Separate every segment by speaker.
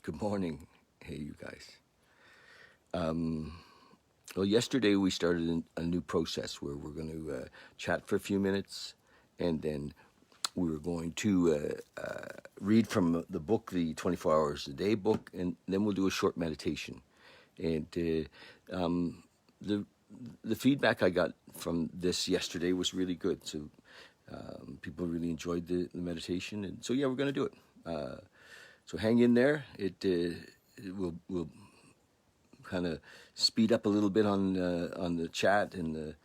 Speaker 1: Good morning. Hey, you guys. Well, yesterday we started a new process where we're going to chat for a few minutes, and then we were going to read from the book, the 24 Hours a Day book, and then we'll do a short meditation. And the feedback I got from this yesterday was really good. So people really enjoyed the meditation, and so yeah, we're going to do it. So hang in there. It will kind of speed up a little bit on the chat and the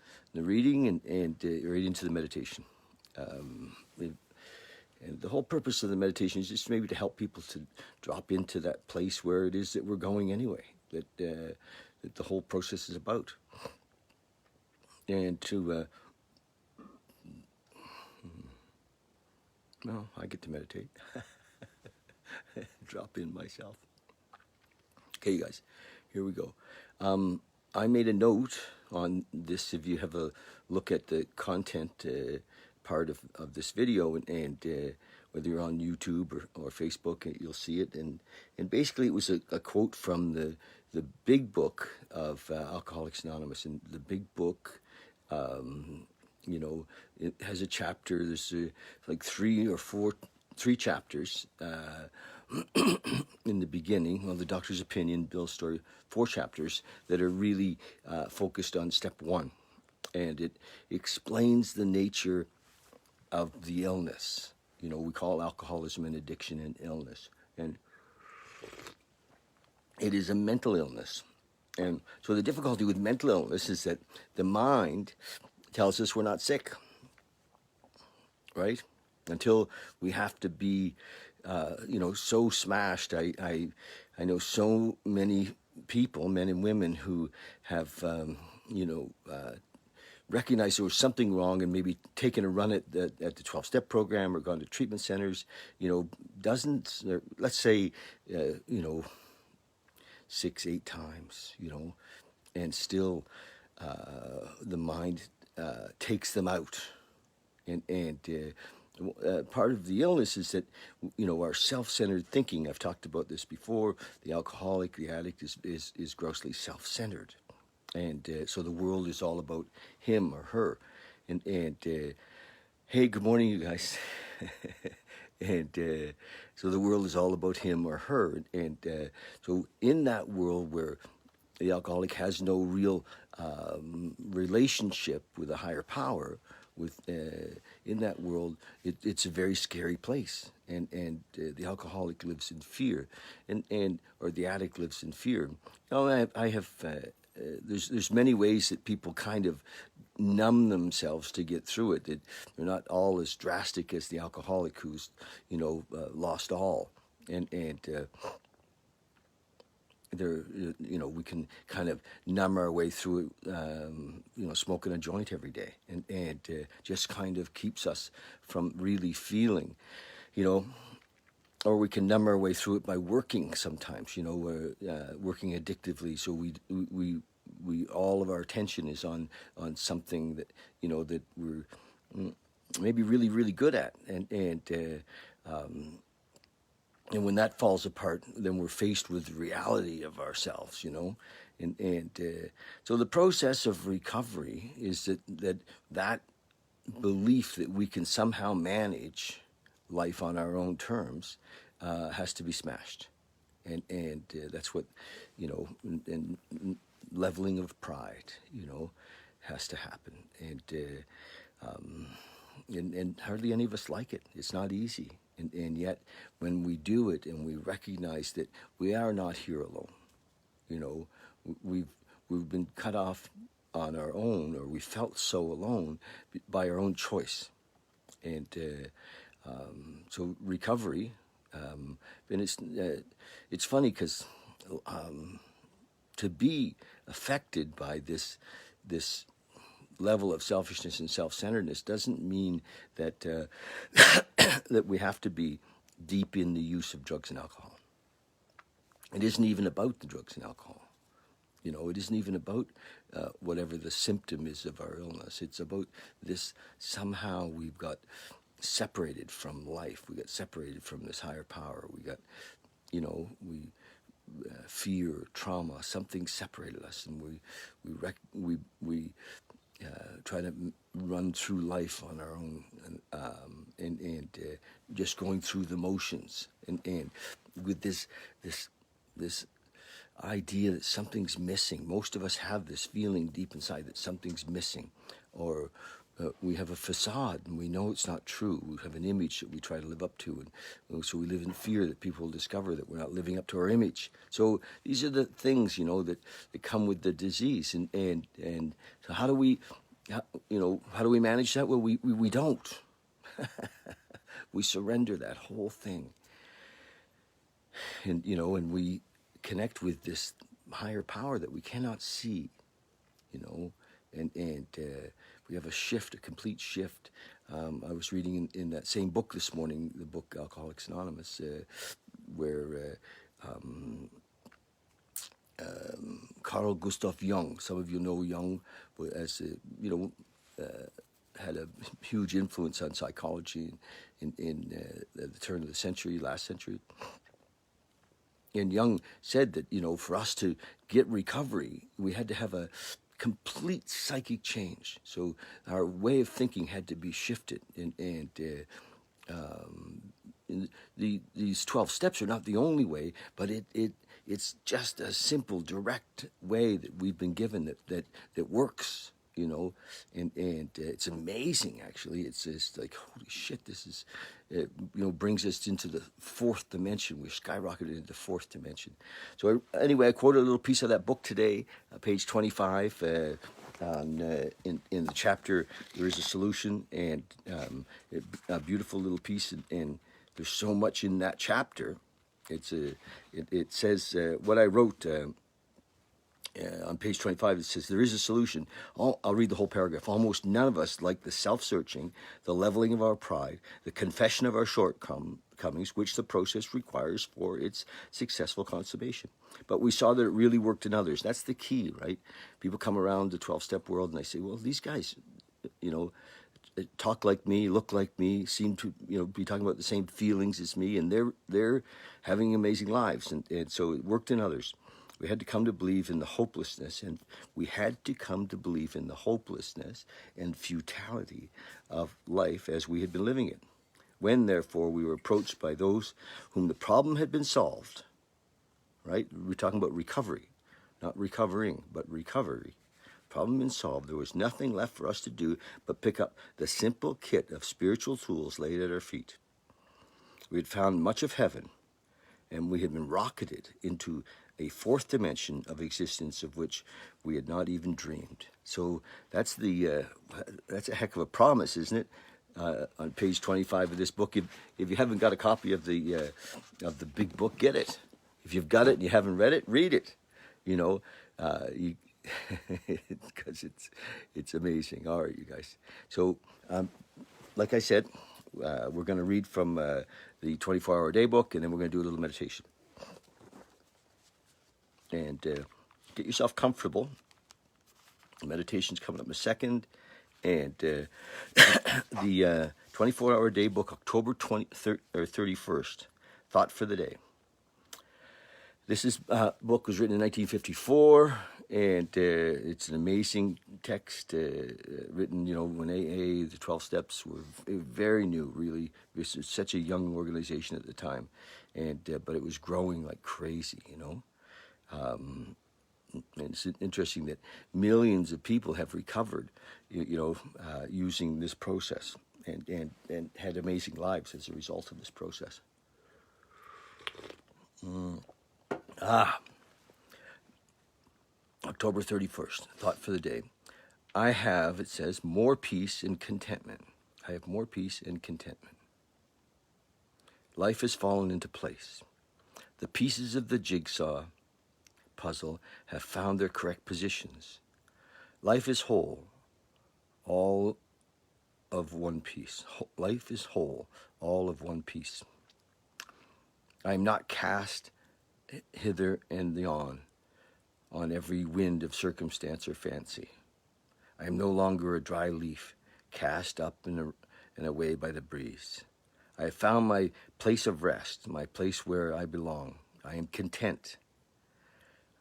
Speaker 1: reading and right into the meditation. And the whole purpose of the meditation is just maybe to help people to drop into that place where it is that we're going anyway, that the whole process is about. And to, well, I get to meditate. Drop in myself. Okay, you guys, here we go. I made a note on this. If you have a look at the content part of this video, and whether you're on YouTube or Facebook, you'll see it. And basically, it was a quote from the big book of Alcoholics Anonymous. And the big book, it has a chapter. There's like three chapters. In the beginning, well, the doctor's opinion, Bill's story, 4 chapters that are really focused on step 1. And it explains the nature of the illness. You know, we call alcoholism an addiction and illness. And it is a mental illness. And so the difficulty with mental illness is that the mind tells us we're not sick, right? Until we have to be so smashed. I know so many people, men and women, who have, recognized there was something wrong and maybe taken a run at the 12-step program or gone to treatment centers, dozens, or let's say, 6, 8 times, and still the mind takes them out. And part of the illness is that, our self-centered thinking. I've talked about this before. The alcoholic, the addict is grossly self-centered. And so the world is all about him or her. And hey, good morning, you guys. And so the world is all about him or her. And so in that world where the alcoholic has no real relationship with a higher power, in that world, it's a very scary place, and the alcoholic lives in fear, or the addict lives in fear. I have there's many ways that people kind of numb themselves to get through it. They're not all as drastic as the alcoholic who's lost all, and there, we can kind of numb our way through it, smoking a joint every day, and just kind of keeps us from really feeling, or we can numb our way through it by working sometimes, working addictively. So we all of our attention is on something that, that we're maybe really, really good at, and when that falls apart, then we're faced with the reality of ourselves, And so the process of recovery is that belief that we can somehow manage life on our own terms has to be smashed. And that's what, and leveling of pride, has to happen. And hardly any of us like it. It's not easy. And yet, when we do it and we recognize that we are not here alone, we've been cut off on our own, or we felt so alone by our own choice. And so recovery, and it's funny because to be affected by this level of selfishness and self-centeredness doesn't mean that that we have to be deep in the use of drugs and alcohol. It isn't even about the drugs and alcohol. It isn't even about whatever the symptom is of our illness. It's about this, somehow we've got separated from life. We got separated from this higher power. We got, we fear, trauma, something separated us, and we try to run through life on our own, and just going through the motions, and with this idea that something's missing. Most of us have this feeling deep inside that something's missing, or we have a facade and we know it's not true. We have an image that we try to live up to, and so we live in fear that people will discover that we're not living up to our image. So these are the things, that come with the disease, and so how do we manage that? Well, we don't. We surrender that whole thing, and we connect with this higher power that we cannot see, and we have a shift, a complete shift. I was reading in that same book this morning, the book Alcoholics Anonymous, where Carl Gustav Jung, some of you know Jung, as had a huge influence on psychology in the turn of the century, last century. And Jung said that, for us to get recovery, we had to have a complete psychic change. So our way of thinking had to be shifted. And these 12 steps are not the only way, but it's just a simple, direct way that we've been given that works. And it's amazing, actually. It's just like, holy shit, this is, brings us into the fourth dimension. We're skyrocketed into the fourth dimension. So anyway, I quoted a little piece of that book today, page 25, in the chapter, There is a Solution, and a beautiful little piece, and there's so much in that chapter. It says, what I wrote, on page 25, it says, there is a solution. I'll read the whole paragraph. Almost none of us like the self-searching, the leveling of our pride, the confession of our shortcomings, which the process requires for its successful consummation. But we saw that it really worked in others. That's the key, right? People come around the 12-step world and they say, well, these guys, talk like me, look like me, seem to be talking about the same feelings as me, and they're having amazing lives. And so it worked in others. We had to come to believe in the hopelessness, and we had to come to believe in the hopelessness and futility of life as we had been living it. When, therefore, we were approached by those whom the problem had been solved, right? We're talking about recovery, not recovering, but recovery. Problem been solved. There was nothing left for us to do but pick up the simple kit of spiritual tools laid at our feet. We had found much of heaven, and we had been rocketed into a fourth dimension of existence of which we had not even dreamed. So that's a heck of a promise, isn't it? On page 25 of this book, if you haven't got a copy of the big book, get it. If you've got it and you haven't read it, read it. Because it's amazing. All right, you guys. So, like I said, we're going to read from the 24-hour day book, and then we're going to do a little meditation. And get yourself comfortable. Meditation's coming up in a second. And the 24-hour day book, October 31st, Thought for the Day. This book was written in 1954, and it's an amazing text written, when AA, the 12 steps, were very new, really. This was such a young organization at the time, and but it was growing like crazy, And it's interesting that millions of people have recovered, using this process, and had amazing lives as a result of this process. October 31st, thought for the day. I have, it says, more peace and contentment. I have more peace and contentment. Life has fallen into place. The pieces of the jigsaw puzzle have found their correct positions. Life is whole, all of one piece. Life is whole, all of one piece. I am not cast hither and yon on every wind of circumstance or fancy. I am no longer a dry leaf cast up and away by the breeze. I have found my place of rest, my place where I belong. I am content.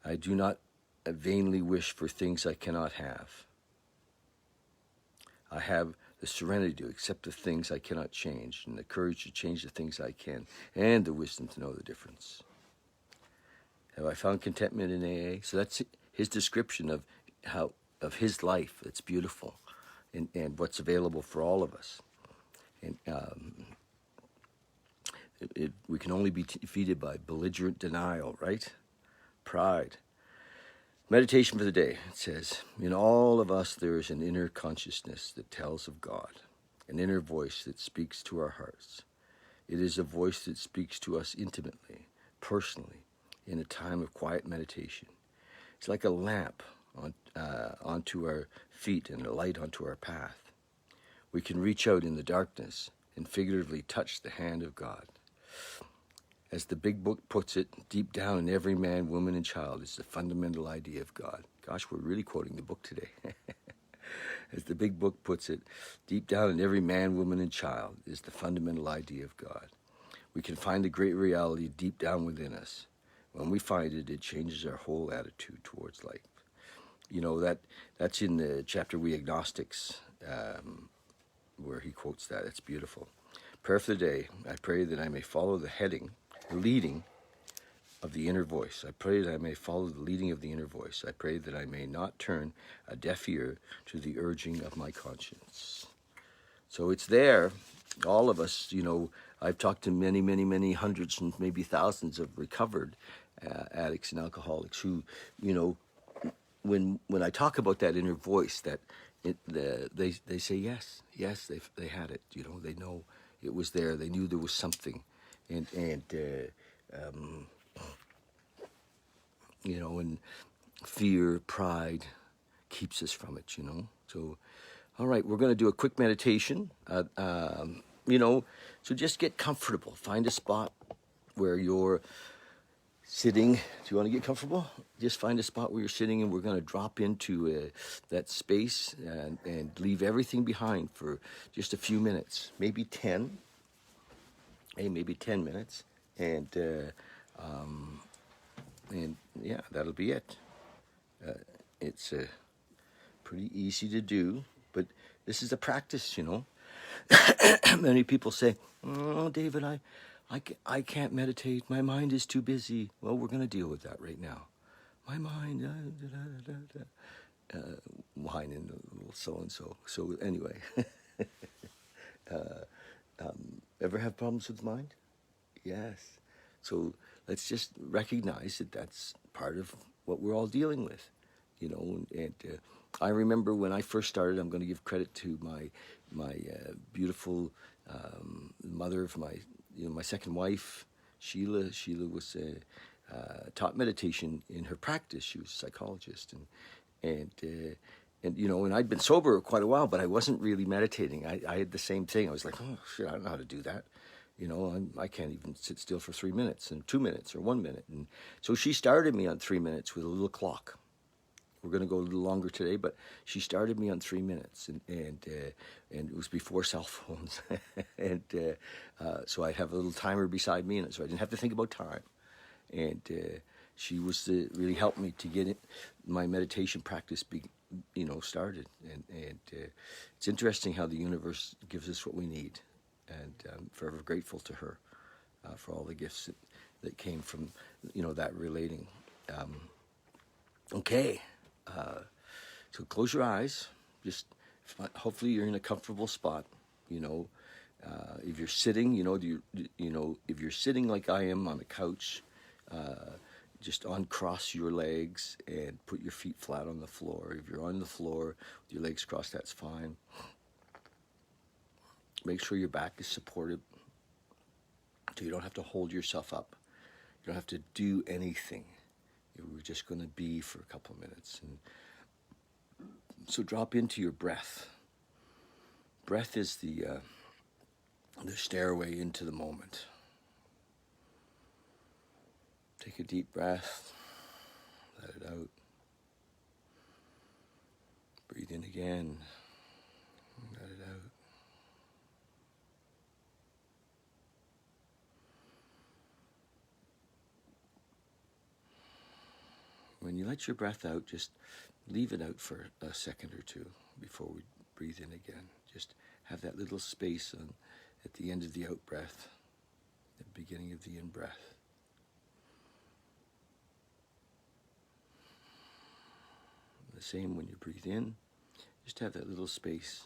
Speaker 1: I do not vainly wish for things I cannot have. I have the serenity to accept the things I cannot change, and the courage to change the things I can, and the wisdom to know the difference. Have I found contentment in AA? So that's his description of his life. It's beautiful, and what's available for all of us. And we can only be defeated by belligerent denial, right? Pride. Meditation for the day. It says, in all of us there is an inner consciousness that tells of God, an inner voice that speaks to our hearts. It is a voice that speaks to us intimately, personally, in a time of quiet meditation. It's like a lamp onto our feet and a light onto our path. We can reach out in the darkness and figuratively touch the hand of God. As the big book puts it, deep down in every man, woman, and child is the fundamental idea of God. Gosh, we're really quoting the book today. As the big book puts it, deep down in every man, woman, and child is the fundamental idea of God. We can find the great reality deep down within us. When we find it, it changes our whole attitude towards life. You know, that's in the chapter We Agnostics, where he quotes that. It's beautiful. Prayer for the day. I pray that I may follow the leading of the inner voice. I pray that I may follow the leading of the inner voice. I pray that I may not turn a deaf ear to the urging of my conscience. So it's there. All of us, you know, I've talked to many, many, many hundreds and maybe thousands of recovered addicts and alcoholics who, you know, when I talk about that inner voice, they say yes, they had it. You know, they know it was there. They knew there was something, and you know, and fear, pride keeps us from it. You know, so all right, we're going to do a quick meditation. You know, so just get comfortable. Find a spot where you're sitting. Do you want to get comfortable? Just find a spot where you're sitting, and we're going to drop into that space and leave everything behind for just a few minutes, maybe 10. Maybe 10 minutes, and yeah, that'll be it. It's pretty easy to do, but this is a practice, you know. Many people say, "Oh, David, I can't meditate. My mind is too busy." Well, we're going to deal with that right now. My mind, whining a little so-and-so. So anyway, ever have problems with mind? Yes. So let's just recognize that that's part of what we're all dealing with, you know. And I remember when I first started, I'm going to give credit to my beautiful mother of my second wife, Sheila. Sheila was taught meditation in her practice. She was a psychologist, and you know, and I'd been sober quite a while, but I wasn't really meditating. I had the same thing. I was like, oh shit, I don't know how to do that. You know, I can't even sit still for 3 minutes and 2 minutes or 1 minute. And so she started me on 3 minutes with a little clock. We're going to go a little longer today, but she started me on 3 minutes, and it was before cell phones, and so I have a little timer beside me, and so I didn't have to think about time. And she was really helped me to get my meditation practice started. And it's interesting how the universe gives us what we need. And I'm forever grateful to her for all the gifts that came from, you know, that relating. Okay, so close your eyes. Just hopefully you're in a comfortable spot. You know, if you're sitting, if you're sitting like I am on a couch, just uncross your legs and put your feet flat on the floor. If you're on the floor with your legs crossed, that's fine. Make sure your back is supported so you don't have to hold yourself up. You don't have to do anything. We're just going to be for a couple of minutes. And so drop into your breath. Breath is the stairway into the moment. Take a deep breath. Let it out. Breathe in again. Let it out. When you let your breath out, just leave it out for a second or two before we breathe in again. Just have that little space at the end of the out breath, the beginning of the in breath. The same when you breathe in, just have that little space.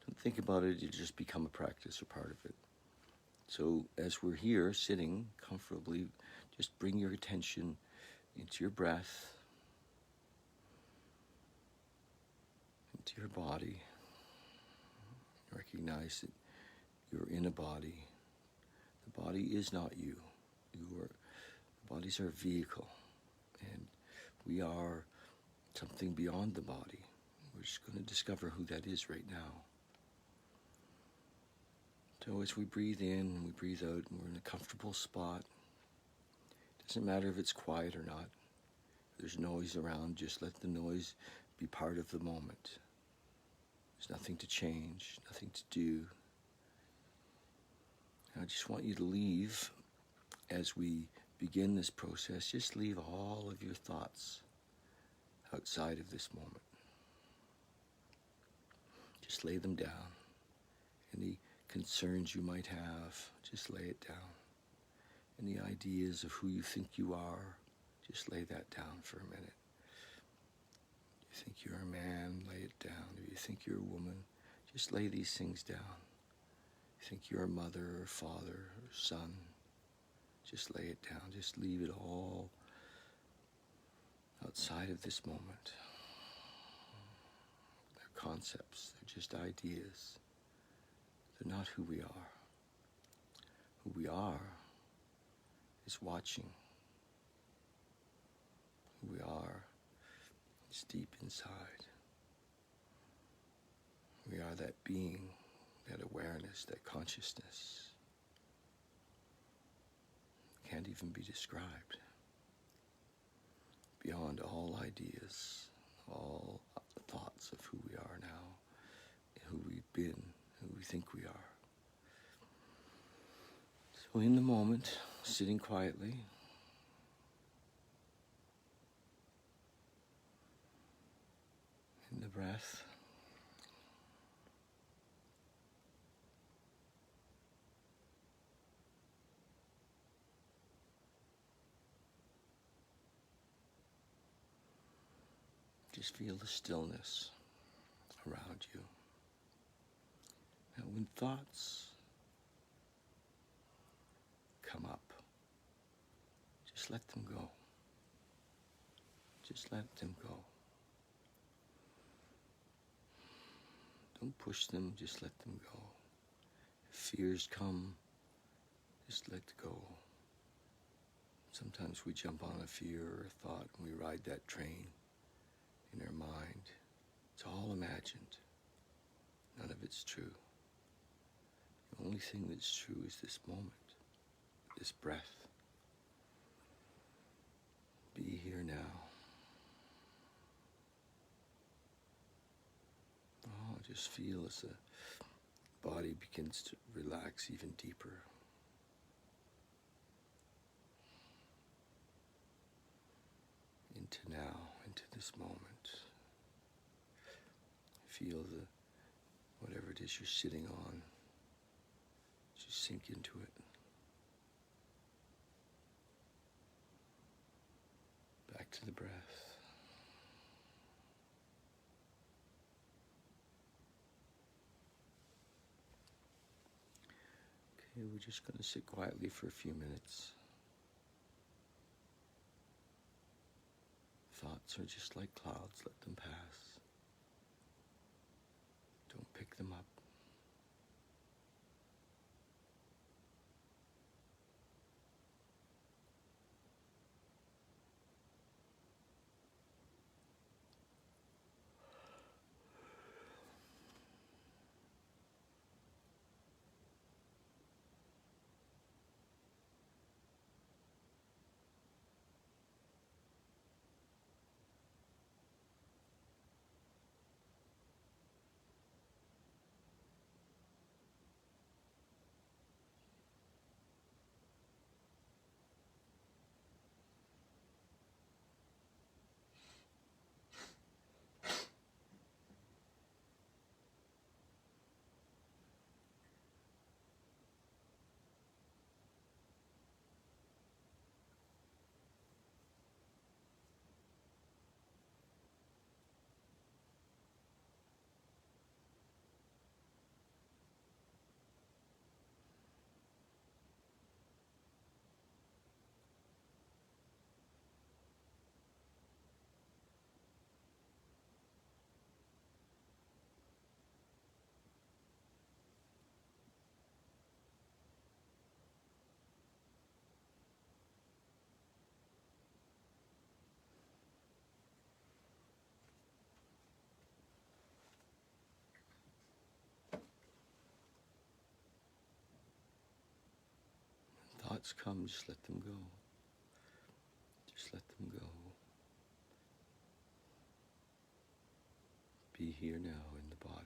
Speaker 1: Don't think about it, you just become a practice or part of it. So as we're here sitting comfortably, just bring your attention into your breath, into your body. Recognize that you're in a body. The body is not you. Bodies are a vehicle, and we are something beyond the body. We're just going to discover who that is right now. So as we breathe in and we breathe out, and we're in a comfortable spot, it doesn't matter if it's quiet or not. If there's noise around, just let the noise be part of the moment. There's nothing to change, nothing to do. I just want you to leave, as we begin this process, just leave all of your thoughts outside of this moment. Just lay them down. Any concerns you might have, just lay it down. Any ideas of who you think you are, just lay that down for a minute. You think you're a man, lay it down. If you think you're a woman, just lay these things down. You think you're a mother or father or son, just lay it down. Just leave it all outside of this moment. They're concepts, they're just ideas. They're not who we are. Who we are is watching. Who we are is deep inside. We are that being, that awareness, that consciousness. Can't even be described. Beyond all ideas, all thoughts of who we are now, who we've been, who we think we are. So in the moment, sitting quietly, in the breath, just feel the stillness around you. Now when thoughts come up, just let them go. Just let them go. Don't push them, just let them go. If fears come, just let go. Sometimes we jump on a fear or a thought and we ride that train in our mind. It's all imagined. None of it's true. The only thing that's true is this moment, this breath. Be here now. Oh, just feel as the body begins to relax even deeper. Into now, into this moment. Feel whatever it is you're sitting on, just sink into it. Back to the breath. Okay, we're just going to sit quietly for a few minutes. Thoughts are just like clouds, let them pass. Don't pick them up. thoughts come, just let them go. Just let them go. Be here now in the body.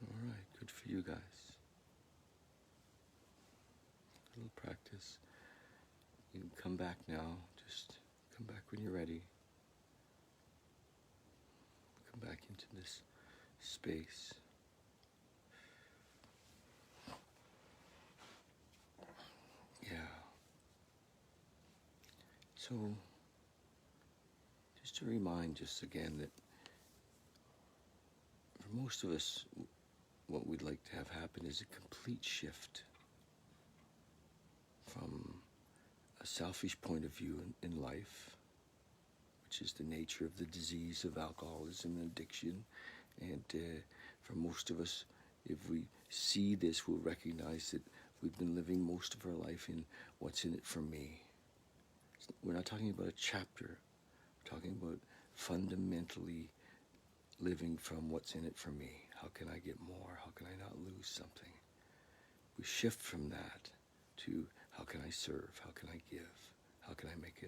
Speaker 1: All right, good for you guys. A little practice. You can come back now. Just come back when you're ready. Come back into this space. Yeah. So, just to remind us again that for most of us, what we'd like to have happen is a complete shift from a selfish point of view in life, which is the nature of the disease of alcoholism and addiction. And for most of us, if we see this, we'll recognize that we've been living most of our life in what's in it for me. We're not talking about a chapter. We're talking about fundamentally living from what's in it for me. How can I get more? How can I not lose something? We shift from that to how can I serve? How can I give? How can I make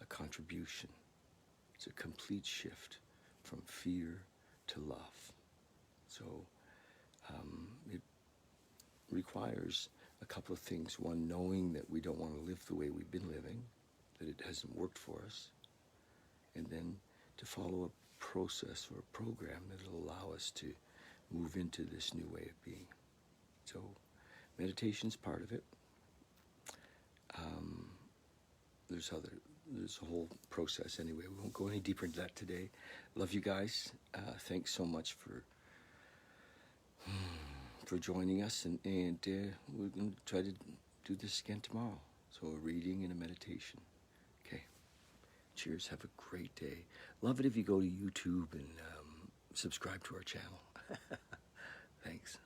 Speaker 1: a contribution? It's a complete shift from fear to love. So it requires a couple of things. One, knowing that we don't want to live the way we've been living, that it hasn't worked for us. And then to follow a process or a program that will allow us to move into this new way of being. So meditation's part of it. There's a whole process anyway. We won't go any deeper into that today. Love you guys. Thanks so much for joining us, and we're going to try to do this again tomorrow. So a reading and a meditation. Okay. Cheers. Have a great day. Love it if you go to YouTube and subscribe to our channel. Thanks.